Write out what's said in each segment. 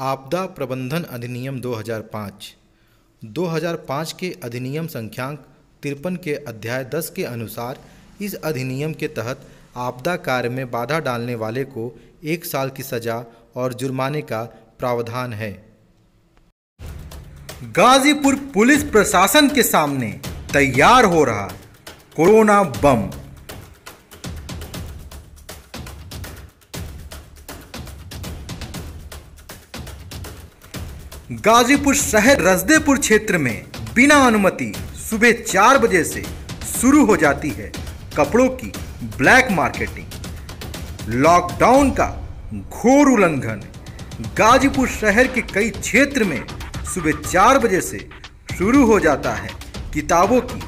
आपदा प्रबंधन अधिनियम 2005 के अधिनियम संख्यांक 53 के अध्याय 10 के अनुसार इस अधिनियम के तहत आपदा कार्य में बाधा डालने वाले को 1 साल की सजा और जुर्माने का प्रावधान है। गाजीपुर पुलिस प्रशासन के सामने तैयार हो रहा कोरोना बम। गाजीपुर शहर रजदेपुर क्षेत्र में बिना अनुमति सुबह 4 बजे से शुरू हो जाती है कपड़ों की ब्लैक मार्केटिंग। लॉकडाउन का घोर उल्लंघन। गाजीपुर शहर के कई क्षेत्र में सुबह 4 बजे से शुरू हो जाता है किताबों की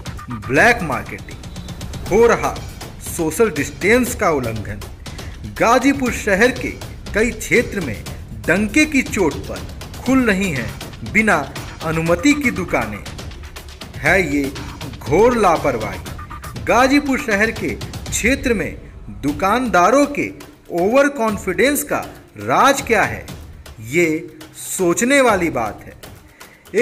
ब्लैक मार्केटिंग। हो रहा सोशल डिस्टेंस का उल्लंघन। गाजीपुर शहर के कई क्षेत्र में डंके की चोट पर खुल रही हैं बिना अनुमति की दुकानें। है ये घोर लापरवाही। गाजीपुर शहर के क्षेत्र में दुकानदारों के ओवर कॉन्फिडेंस का राज क्या है, ये सोचने वाली बात है।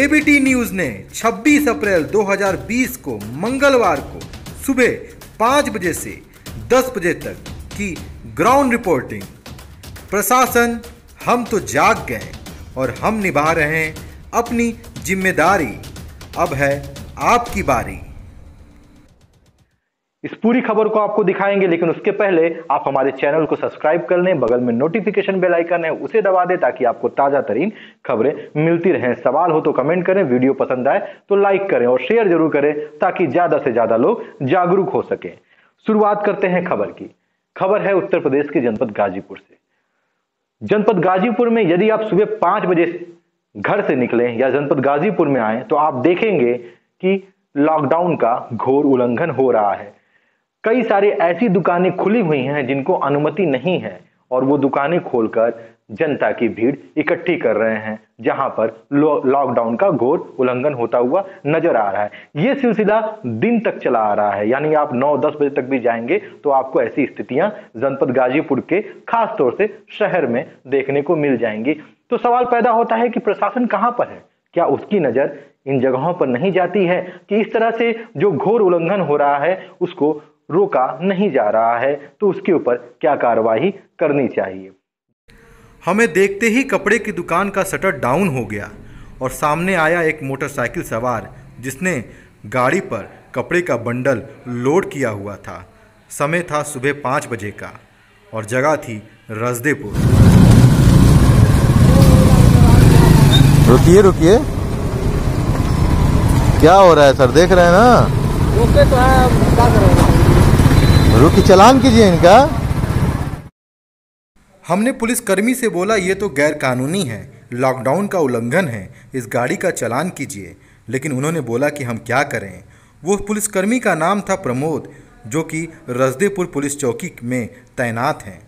एबीटी न्यूज़ ने 26 अप्रैल 2020 को मंगलवार को सुबह 5 बजे से 10 बजे तक की ग्राउंड रिपोर्टिंग। प्रशासन, हम तो जाग गए और हम निभा रहे हैं अपनी जिम्मेदारी। अब है आपकी बारी। इस पूरी खबर को आपको दिखाएंगे, लेकिन उसके पहले आप हमारे चैनल को सब्सक्राइब कर लें। बगल में नोटिफिकेशन बेल आइकन है, उसे दबा दें ताकि आपको ताजा तरीन खबरें मिलती रहें। सवाल हो तो कमेंट करें, वीडियो पसंद आए तो लाइक करें और शेयर जरूर करें ताकि ज्यादा से ज्यादा लोग जागरूक हो सकें। शुरुआत करते हैं खबर की। खबर है उत्तर प्रदेश के जनपद गाजीपुर से। जनपद गाजीपुर में यदि आप सुबह 5 बजे घर से निकलें या जनपद गाजीपुर में आए तो आप देखेंगे कि लॉकडाउन का घोर उल्लंघन हो रहा है। कई सारी ऐसी दुकानें खुली हुई हैं जिनको अनुमति नहीं है और वो दुकानें खोलकर जनता की भीड़ इकट्ठी कर रहे हैं, जहां पर लॉकडाउन का घोर उल्लंघन होता हुआ नजर आ रहा है। ये सिलसिला दिन तक चला आ रहा है, यानी आप 9-10 बजे तक भी जाएंगे तो आपको ऐसी स्थितियां जनपद गाजीपुर के खास तौर से शहर में देखने को मिल जाएंगी। तो सवाल पैदा होता है कि प्रशासन कहां पर है? क्या उसकी नजर इन जगहों पर नहीं जाती है कि इस तरह से जो घोर उल्लंघन हो रहा है उसको रोका नहीं जा रहा है? तो उसके ऊपर क्या कार्रवाई करनी चाहिए? हमें देखते ही कपड़े की दुकान का शटर डाउन हो गया और सामने आया एक मोटरसाइकिल सवार जिसने गाड़ी पर कपड़े का बंडल लोड किया हुआ था। समय था सुबह 5 बजे का और जगह थी रजदेपुर। रुकिए रुकिए, क्या हो रहा है सर? देख रहे हैं ना? रोके तो है, क्या करेंगे? रुकी, चालान कीजिए इनका। हमने पुलिसकर्मी से बोला ये तो गैर कानूनी है, लॉकडाउन का उल्लंघन है, इस गाड़ी का चालान कीजिए। लेकिन उन्होंने बोला कि हम क्या करें। वो पुलिसकर्मी का नाम था प्रमोद, जो कि रजदेपुर पुलिस चौकी में तैनात हैं।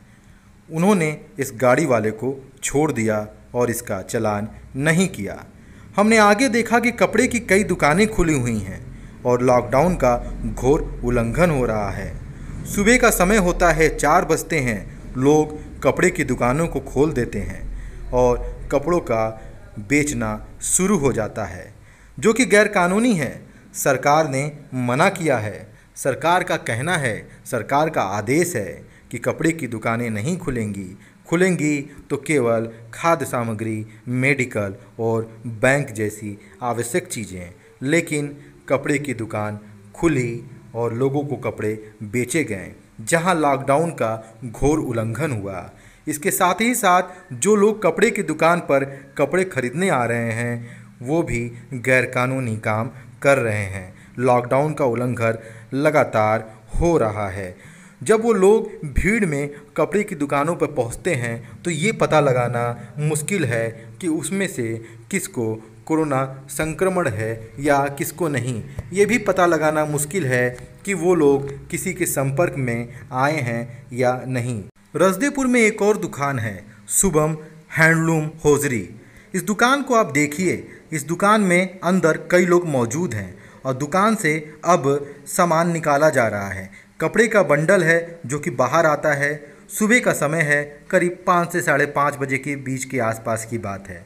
उन्होंने इस गाड़ी वाले को छोड़ दिया और इसका चालान नहीं किया। हमने आगे देखा कि कपड़े की कई दुकानें खुली हुई हैं और लॉकडाउन का घोर उल्लंघन हो रहा है। सुबह का समय होता है, 4 बजते हैं, लोग कपड़े की दुकानों को खोल देते हैं और कपड़ों का बेचना शुरू हो जाता है, जो कि गैर कानूनी है। सरकार ने मना किया है। सरकार का कहना है, सरकार का आदेश है कि कपड़े की दुकानें नहीं खुलेंगी तो केवल खाद्य सामग्री, मेडिकल और बैंक जैसी आवश्यक चीज़ें। लेकिन कपड़े की दुकान खुली और लोगों को कपड़े बेचे गए, जहां लॉकडाउन का घोर उल्लंघन हुआ। इसके साथ ही साथ जो लोग कपड़े की दुकान पर कपड़े खरीदने आ रहे हैं वो भी गैरकानूनी काम कर रहे हैं। लॉकडाउन का उल्लंघन लगातार हो रहा है। जब वो लोग भीड़ में कपड़े की दुकानों पर पहुंचते हैं तो ये पता लगाना मुश्किल है कि उसमें से किसको कोरोना संक्रमण है या किसको नहीं। ये भी पता लगाना मुश्किल है कि वो लोग किसी के संपर्क में आए हैं या नहीं। रजदेपुर में एक और दुकान है, शुभम हैंडलूम होजरी। इस दुकान को आप देखिए। इस दुकान में अंदर कई लोग मौजूद हैं और दुकान से अब सामान निकाला जा रहा है। कपड़े का बंडल है जो कि बाहर आता है। सुबह का समय है, करीब 5 से 5:30 बजे के बीच के आसपास की बात है।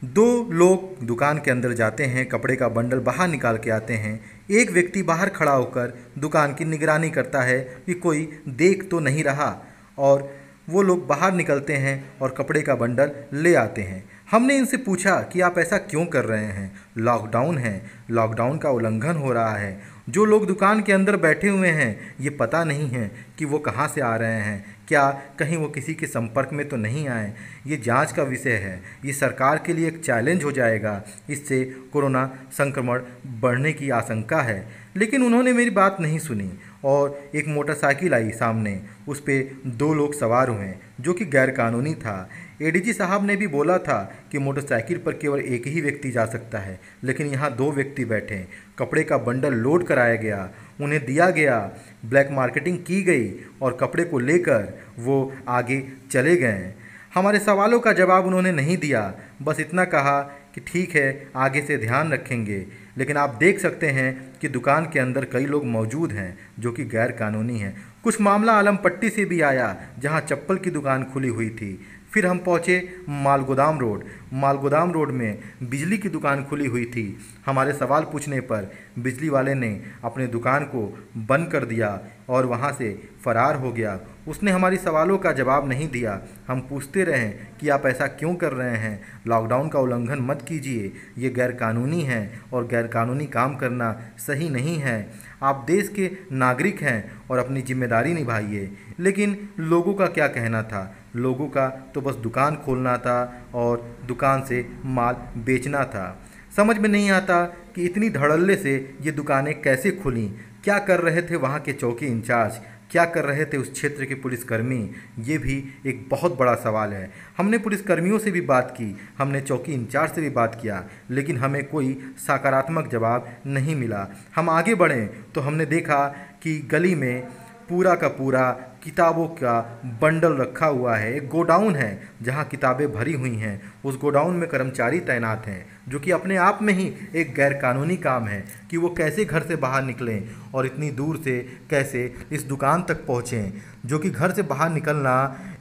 दो लोग दुकान के अंदर जाते हैं, कपड़े का बंडल बाहर निकाल के आते हैं। एक व्यक्ति बाहर खड़ा होकर दुकान की निगरानी करता है कि कोई देख तो नहीं रहा, और वो लोग बाहर निकलते हैं और कपड़े का बंडल ले आते हैं। हमने इनसे पूछा कि आप ऐसा क्यों कर रहे हैं? लॉकडाउन है, लॉकडाउन का उल्लंघन हो रहा है। जो लोग दुकान के अंदर बैठे हुए हैं, ये पता नहीं है कि वो कहाँ से आ रहे हैं, क्या कहीं वो किसी के संपर्क में तो नहीं आए। ये जांच का विषय है, ये सरकार के लिए एक चैलेंज हो जाएगा। इससे कोरोना संक्रमण बढ़ने की आशंका है। लेकिन उन्होंने मेरी बात नहीं सुनी और एक मोटरसाइकिल आई सामने, उस पर 2 लोग सवार हुए जो कि गैरकानूनी था। एडीजी साहब ने भी बोला था कि मोटरसाइकिल पर केवल एक ही व्यक्ति जा सकता है, लेकिन यहाँ 2 व्यक्ति बैठे। कपड़े का बंडल लोड कराया गया, उन्हें दिया गया, ब्लैक मार्केटिंग की गई और कपड़े को लेकर वो आगे चले गए। हमारे सवालों का जवाब उन्होंने नहीं दिया, बस इतना कहा कि ठीक है, आगे से ध्यान रखेंगे। लेकिन आप देख सकते हैं कि दुकान के अंदर कई लोग मौजूद हैं जो कि गैर कानूनी हैं। कुछ मामला आलमपट्टी से भी आया, जहां चप्पल की दुकान खुली हुई थी। फिर हम पहुंचे मालगोदाम रोड। मालगोदाम रोड में बिजली की दुकान खुली हुई थी। हमारे सवाल पूछने पर बिजली वाले ने अपने दुकान को बंद कर दिया और वहां से फरार हो गया। उसने हमारी सवालों का जवाब नहीं दिया। हम पूछते रहे कि आप ऐसा क्यों कर रहे हैं? लॉकडाउन का उल्लंघन मत कीजिए, ये गैरकानूनी है और गैरकानूनी काम करना सही नहीं है। आप देश के नागरिक हैं और अपनी जिम्मेदारी निभाइए। लेकिन लोगों का क्या कहना था? लोगों का तो बस दुकान खोलना था और दुकान से माल बेचना था। समझ में नहीं आता कि इतनी धड़ल्ले से ये दुकानें कैसे खुलीं। क्या कर रहे थे वहाँ के चौकी इंचार्ज? क्या कर रहे थे उस क्षेत्र के पुलिसकर्मी? ये भी एक बहुत बड़ा सवाल है। हमने पुलिसकर्मियों से भी बात की, हमने चौकी इंचार्ज से भी बात किया, लेकिन हमें कोई सकारात्मक जवाब नहीं मिला। हम आगे बढ़े तो हमने देखा कि गली में पूरा का पूरा किताबों का बंडल रखा हुआ है। एक गोडाउन है जहां किताबें भरी हुई हैं। उस गोडाउन में कर्मचारी तैनात हैं, जो कि अपने आप में ही एक गैरकानूनी काम है कि वो कैसे घर से बाहर निकलें और इतनी दूर से कैसे इस दुकान तक पहुँचें, जो कि घर से बाहर निकलना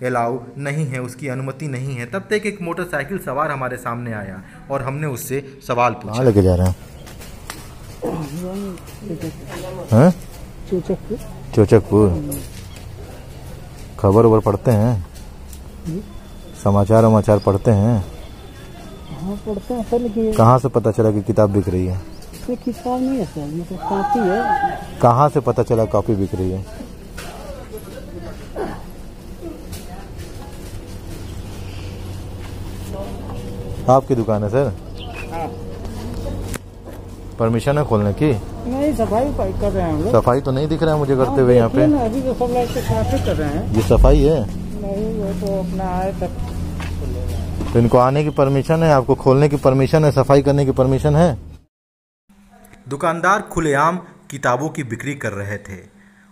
अलाउ नहीं है, उसकी अनुमति नहीं है। तब तक एक मोटरसाइकिल सवार हमारे सामने आया और हमने उससे सवाल पूछा। लेके जा रहे हैं? चोचकपुर। खबर पढ़ते हैं? समाचार पढ़ते हैं? हाँ पढ़ते हैं सर, लेकिन कहाँ से पता चला कि किताब बिक रही है? इसमें किताब नहीं है सर, ये तो कॉपी है। कहाँ से पता चला कॉपी बिक रही है? आपकी दुकान है सर? हाँ। परमिशन है खोलने की? नहीं, सफाई कर रहे हैं हम लोग। सफाई तो नहीं दिख रहा है मुझे करते हुए यहाँ पे। अभी तो सब लोग सफाई कर रहे हैं। ये सफाई है? नहीं, वो तो अपना आए तक। तो इनको आने की परमिशन है, आपको खोलने की परमिशन है, सफाई करने की परमिशन है? दुकानदार खुलेआम किताबों की बिक्री कर रहे थे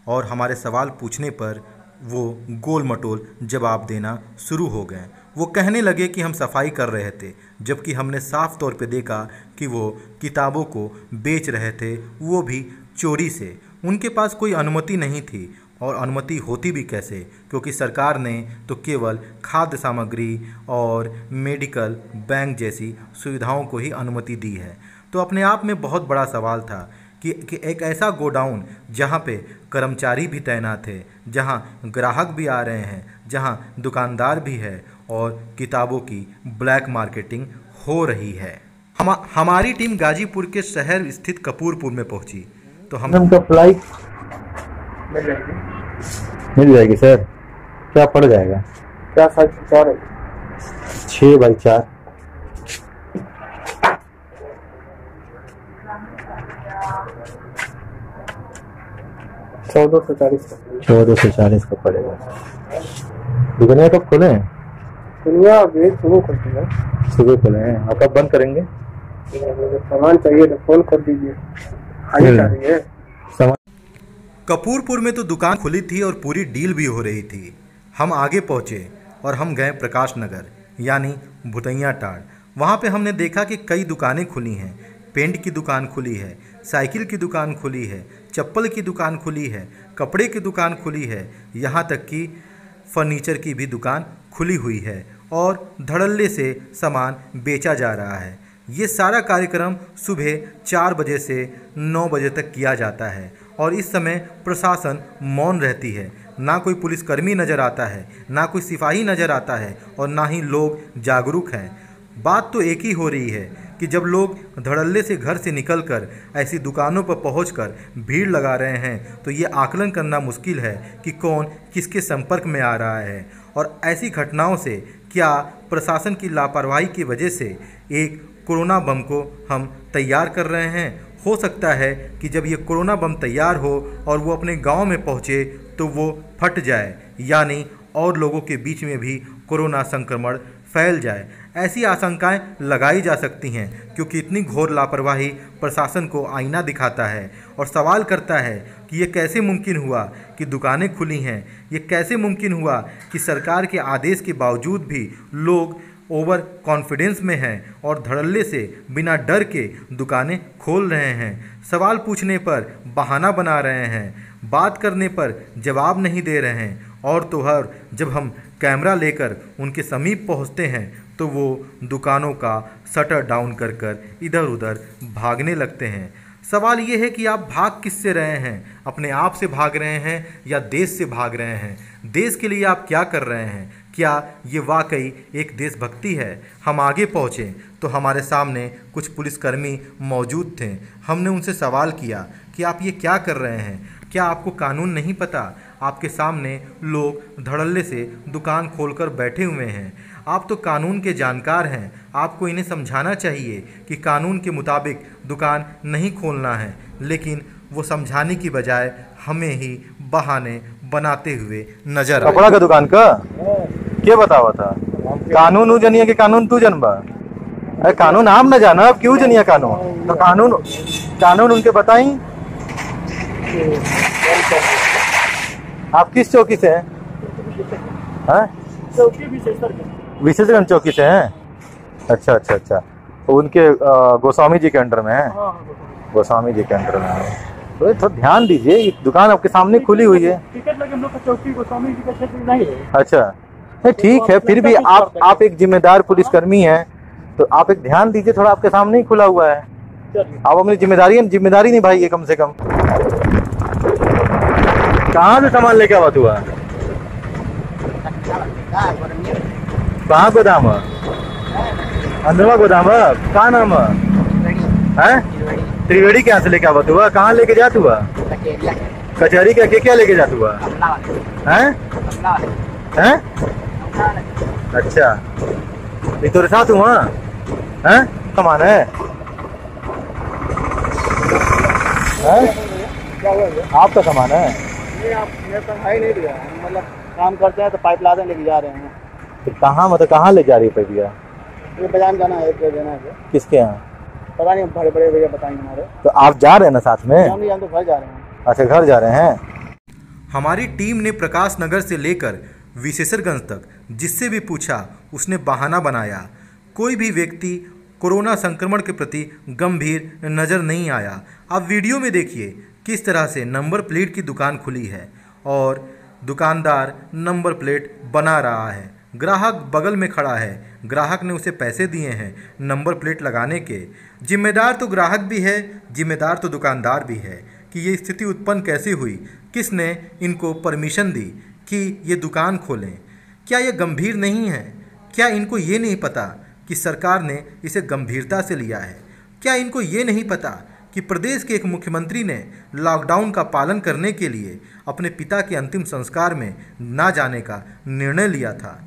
और हमारे सवाल पूछने पर वो गोल मटोल जवाब देना शुरू हो गए। वो कहने लगे कि हम सफाई कर रहे थे, जबकि हमने साफ तौर पे देखा कि वो किताबों को बेच रहे थे, वो भी चोरी से। उनके पास कोई अनुमति नहीं थी और अनुमति होती भी कैसे, क्योंकि सरकार ने तो केवल खाद्य सामग्री और मेडिकल बैंक जैसी सुविधाओं को ही अनुमति दी है। तो अपने आप में बहुत बड़ा सवाल था कि एक ऐसा गोडाउन जहाँ पे कर्मचारी भी तैनात है, जहाँ ग्राहक भी आ रहे हैं, जहाँ दुकानदार भी है और किताबों की ब्लैक मार्केटिंग हो रही है। हमारी टीम गाजीपुर के शहर स्थित कपूरपुर में पहुंची तो हम फ्लाइट मिल जाएगी सर? क्या पड़ जाएगा? क्या साइज 6x4। $1440 का पड़ेगा। दुकान कब खोले हैं? सुबह करती है। सुबह खोले हैं। आप कब बंद करेंगे? सामान चाहिए तो फोन कर दीजिए। कपूरपुर में तो दुकान खुली थी और पूरी डील भी हो रही थी। हम आगे पहुंचे और हम गए प्रकाश नगर यानी भुतैया टाड़। वहाँ पे हमने देखा कि कई दुकानें खुली हैं। पेंट की दुकान खुली है, साइकिल की दुकान खुली है, चप्पल की दुकान खुली है, कपड़े की दुकान खुली है, यहाँ तक कि फर्नीचर की भी दुकान खुली हुई है और धड़ल्ले से सामान बेचा जा रहा है। ये सारा कार्यक्रम सुबह 4 बजे से 9 बजे तक किया जाता है और इस समय प्रशासन मौन रहती है। ना कोई पुलिसकर्मी नज़र आता है, ना कोई सिपाही नज़र आता है और ना ही लोग जागरूक हैं। बात तो एक ही हो रही है कि जब लोग धड़ल्ले से घर से निकलकर ऐसी दुकानों पर पहुंचकर भीड़ लगा रहे हैं तो ये आकलन करना मुश्किल है कि कौन किसके संपर्क में आ रहा है। और ऐसी घटनाओं से क्या प्रशासन की लापरवाही की वजह से एक कोरोना बम को हम तैयार कर रहे हैं? हो सकता है कि जब ये कोरोना बम तैयार हो और वो अपने गांव में पहुंचे तो वो फट जाए, यानी और लोगों के बीच में भी कोरोना संक्रमण फैल जाए। ऐसी आशंकाएं लगाई जा सकती हैं क्योंकि इतनी घोर लापरवाही प्रशासन को आईना दिखाता है और सवाल करता है कि ये कैसे मुमकिन हुआ कि दुकानें खुली हैं, ये कैसे मुमकिन हुआ कि सरकार के आदेश के बावजूद भी लोग ओवर कॉन्फिडेंस में हैं और धड़ल्ले से बिना डर के दुकानें खोल रहे हैं। सवाल पूछने पर बहाना बना रहे हैं, बात करने पर जवाब नहीं दे रहे हैं और तो हर जब हम कैमरा लेकर उनके समीप पहुंचते हैं तो वो दुकानों का शटर डाउन कर कर इधर उधर भागने लगते हैं। सवाल ये है कि आप भाग किससे रहे हैं? अपने आप से भाग रहे हैं या देश से भाग रहे हैं? देश के लिए आप क्या कर रहे हैं? क्या ये वाकई एक देशभक्ति है? हम आगे पहुँचे तो हमारे सामने कुछ पुलिसकर्मी मौजूद थे। हमने उनसे सवाल किया कि आप ये क्या कर रहे हैं? क्या आपको कानून नहीं पता? आपके सामने लोग धड़ल्ले से दुकान खोलकर बैठे हुए हैं। आप तो कानून के जानकार हैं, आपको इन्हें समझाना चाहिए कि कानून के मुताबिक दुकान नहीं खोलना है, लेकिन वो समझाने की बजाय हमें ही बहाने बनाते हुए नजर आए। कपड़ा का दुकान का क्या बतावा था? कानून उ जनिया के कानून तू जनबा? अरे कानून आप न जाना, अब क्यों जनिया कानून? तो कानून उनके बताई। आप किस चौकी से हैं? चौकी विशेषगंज चौकी से हैं? अच्छा अच्छा अच्छा, उनके गोस्वामी जी के अंडर में है? गोस्वामी जी के अंडर में है। तो थोड़ा ध्यान दीजिए, ये दुकान आपके सामने खुली हुई है। टिकट लगे हम लोग का चौकी गोस्वामी जी का क्षेत्र नहीं है। अच्छा, नहीं ठीक है, फिर भी आप एक जिम्मेदार पुलिसकर्मी हैं तो आप एक ध्यान दीजिए, थोड़ा आपके सामने ही खुला हुआ है। आप अपनी जिम्मेदारी निभाइए कम से कम। कहाँ से सामान लेके आवा हुआ? कहाँ गोदाम है? अंदरवा गोदाम है? कहाँ नाम है? त्रिवेणी के यहाँ से लेके आवा हुआ? कहाँ लेके जात हुआ? कचहरी का क्या लेके जात हुआ? हैं? अच्छा, ये तेरे साथ हुआ? हैं? सामान है? आपका सामान है? नहीं, आप मेरे पास है ही नहीं दिया। हम मतलब काम करते हैं तो पाइप लादे लेके जा रहे हैं। तो कहाँ, मतलब कहाँ ले जा रही है भैया? ये बाजार में जाना है, देना है। किसके यहाँ? पता नहीं, बड़े बड़े भैया बताएंगे हमारे। तो आप जा रहे हैं ना साथ में? हम नहीं, हम तो घर जा रहे हैं। अच्छा, घर जा रहे हैं। हमारी टीम ने प्रकाश नगर से लेकर विशेषरगंज तक जिससे भी पूछा उसने बहाना बनाया। कोई भी व्यक्ति कोरोना संक्रमण के प्रति गंभीर नज़र नहीं आया। आप वीडियो में देखिए किस तरह से नंबर प्लेट की दुकान खुली है और दुकानदार नंबर प्लेट बना रहा है। ग्राहक बगल में खड़ा है, ग्राहक ने उसे पैसे दिए हैं नंबर प्लेट लगाने के। जिम्मेदार तो ग्राहक भी है, जिम्मेदार तो दुकानदार भी है कि ये स्थिति उत्पन्न कैसे हुई, किसने इनको परमिशन दी कि ये दुकान खोलें। क्या ये गंभीर नहीं है? क्या इनको ये नहीं पता कि सरकार ने इसे गंभीरता से लिया है? क्या इनको ये नहीं पता कि प्रदेश के एक मुख्यमंत्री ने लॉकडाउन का पालन करने के लिए अपने पिता के अंतिम संस्कार में ना जाने का निर्णय लिया था?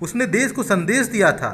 उसने देश को संदेश दिया था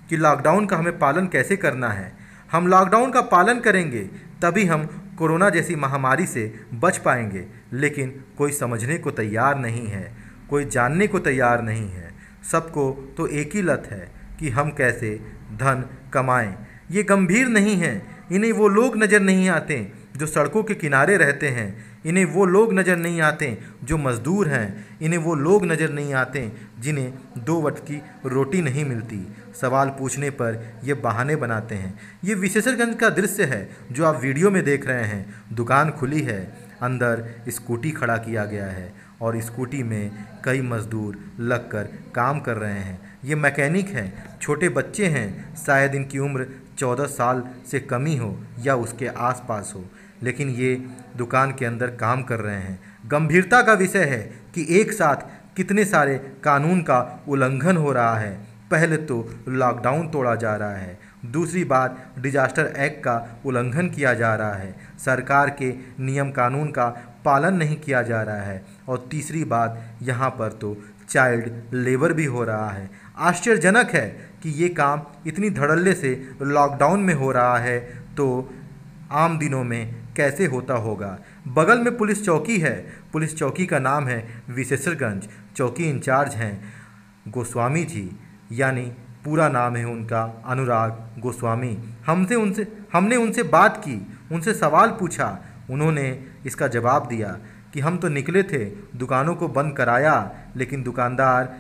कि लॉकडाउन का हमें पालन कैसे करना है। हम लॉकडाउन का पालन करेंगे तभी हम कोरोना जैसी महामारी से बच पाएंगे। लेकिन कोई समझने को तैयार नहीं है, कोई जानने को तैयार नहीं है। सबको तो एक ही लत है कि हम कैसे धन कमाएं। ये गंभीर नहीं है। इन्हें वो लोग नज़र नहीं आते जो सड़कों के किनारे रहते हैं। इन्हें वो लोग नज़र नहीं आते जो मज़दूर हैं। इन्हें वो लोग नज़र नहीं आते जिन्हें 2 वक्त की रोटी नहीं मिलती। सवाल पूछने पर ये बहाने बनाते हैं। ये विशेषरगंज का दृश्य है जो आप वीडियो में देख रहे हैं। दुकान खुली है, अंदर स्कूटी खड़ा किया गया है और स्कूटी में कई मजदूर लगकर काम कर रहे हैं। ये मैकेनिक हैं, छोटे बच्चे हैं, शायद इनकी उम्र 14 साल से कम ही हो या उसके आसपास हो, लेकिन ये दुकान के अंदर काम कर रहे हैं। गंभीरता का विषय है कि एक साथ कितने सारे कानून का उल्लंघन हो रहा है। पहले तो लॉकडाउन तोड़ा जा रहा है, दूसरी बात डिजास्टर एक्ट का उल्लंघन किया जा रहा है, सरकार के नियम कानून का पालन नहीं किया जा रहा है, और तीसरी बात यहाँ पर तो चाइल्ड लेबर भी हो रहा है। आश्चर्यजनक है कि ये काम इतनी धड़ल्ले से लॉकडाउन में हो रहा है तो आम दिनों में कैसे होता होगा। बगल में पुलिस चौकी है, पुलिस चौकी का नाम है विशेषरगंज। चौकी इंचार्ज हैं गोस्वामी जी, यानी पूरा नाम है उनका अनुराग गोस्वामी। हमने उनसे बात की, उनसे सवाल पूछा। उन्होंने इसका जवाब दिया कि हम तो निकले थे, दुकानों को बंद कराया, लेकिन दुकानदार,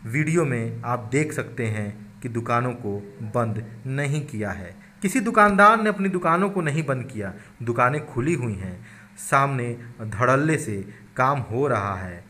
वीडियो में आप देख सकते हैं कि दुकानों को बंद नहीं किया है। किसी दुकानदार ने अपनी दुकानों को नहीं बंद किया, दुकानें खुली हुई हैं, सामने धड़ल्ले से काम हो रहा है।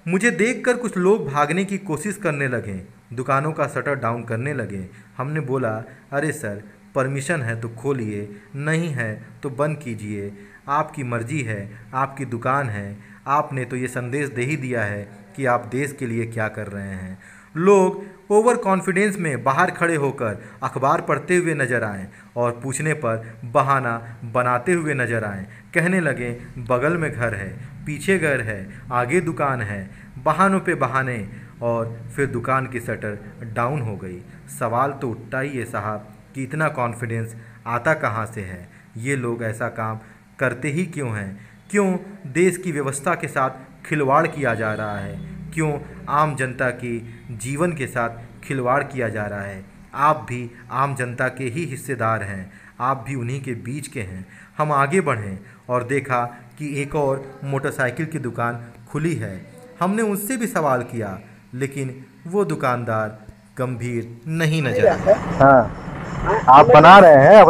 मुझे देखकर कुछ लोग भागने की कोशिश करने लगे, दुकानों का शटर डाउन करने लगे। हमने बोला, अरे सर, परमिशन है तो खोलिए, नहीं है तो बंद कीजिए, आपकी मर्जी है, आपकी दुकान है, आपने तो ये संदेश दे ही दिया है कि आप देश के लिए क्या कर रहे हैं। लोग ओवर कॉन्फिडेंस में बाहर खड़े होकर अखबार पढ़ते हुए नजर आए और पूछने पर बहाना बनाते हुए नजर आए। कहने लगे, बगल में घर है, पीछे घर है, आगे दुकान है, बहानों पे बहाने, और फिर दुकान की शटर डाउन हो गई। सवाल तो उठता ही है साहब कि इतना कॉन्फिडेंस आता कहाँ से है? ये लोग ऐसा काम करते ही क्यों हैं? क्यों देश की व्यवस्था के साथ खिलवाड़ किया जा रहा है? क्यों आम जनता की जीवन के साथ खिलवाड़ किया जा रहा है? आप भी आम जनता के ही हिस्सेदार हैं, आप भी उन्हीं के बीच के हैं। हम आगे बढ़ें और देखा कि एक और मोटरसाइकिल की दुकान खुली है। हमने उससे भी सवाल किया, लेकिन वो दुकानदार गंभीर नहीं नजर आया। हाँ, आप बना रहे हैं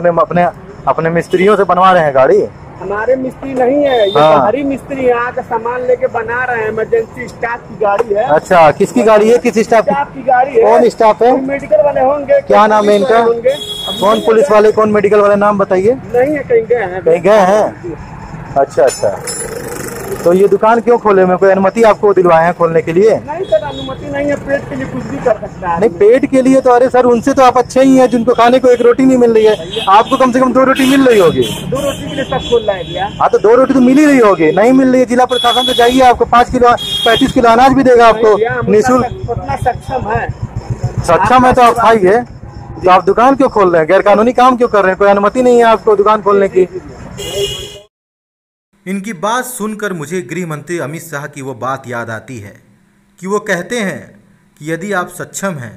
अपने मिस्त्रियों से बनवा रहे हैं गाड़ी? हमारे मिस्त्री नहीं है, ये हाँ। बाहरी मिस्त्री यहाँ का सामान लेके बना रहे हैं। इमरजेंसी स्टाफ की गाड़ी है। अच्छा, किसकी गाड़ी है? किस स्टाफ की गाड़ी है? कौन स्टाफ है? मेडिकल वाले होंगे। क्या नाम है इनका? कौन पुलिस वाले, कौन मेडिकल वाले, नाम बताइए। नहीं है, कहीं गए हैं। कहीं गए हैं? अच्छा अच्छा, तो ये दुकान क्यों खोले? में कोई अनुमति आपको दिलवाए हैं खोलने के लिए? नहीं सर, अनुमति नहीं है। पेट के लिए कुछ भी कर सकता है। नहीं, पेट के लिए तो, अरे सर, उनसे तो आप अच्छे ही हैं जिनको खाने को एक रोटी नहीं मिल रही है। आपको कम से कम 2 रोटी मिल रही होगी। 2 रोटी के लिए सब खोल रहा है क्या? हाँ, तो 2 रोटी तो मिल ही रही होगी। नहीं मिल रही है, जिला प्रशासन से जाइए, आपको 5 किलो 35 किलो अनाज भी देगा आपको निःशुल्क। उतना सक्षम है। सक्षम है तो आप खाइए। तो आप दुकान क्यों खोल रहे हैं? गैर कानूनी काम क्यों कर रहे हैं? कोई अनुमति नहीं है आपको दुकान खोलने की। इनकी बात सुनकर मुझे गृह मंत्री अमित शाह की वो बात याद आती है कि वो कहते हैं कि यदि आप सक्षम हैं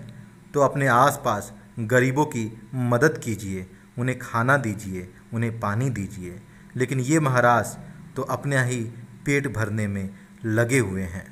तो अपने आसपास गरीबों की मदद कीजिए, उन्हें खाना दीजिए, उन्हें पानी दीजिए। लेकिन ये महाराज तो अपने ही पेट भरने में लगे हुए हैं।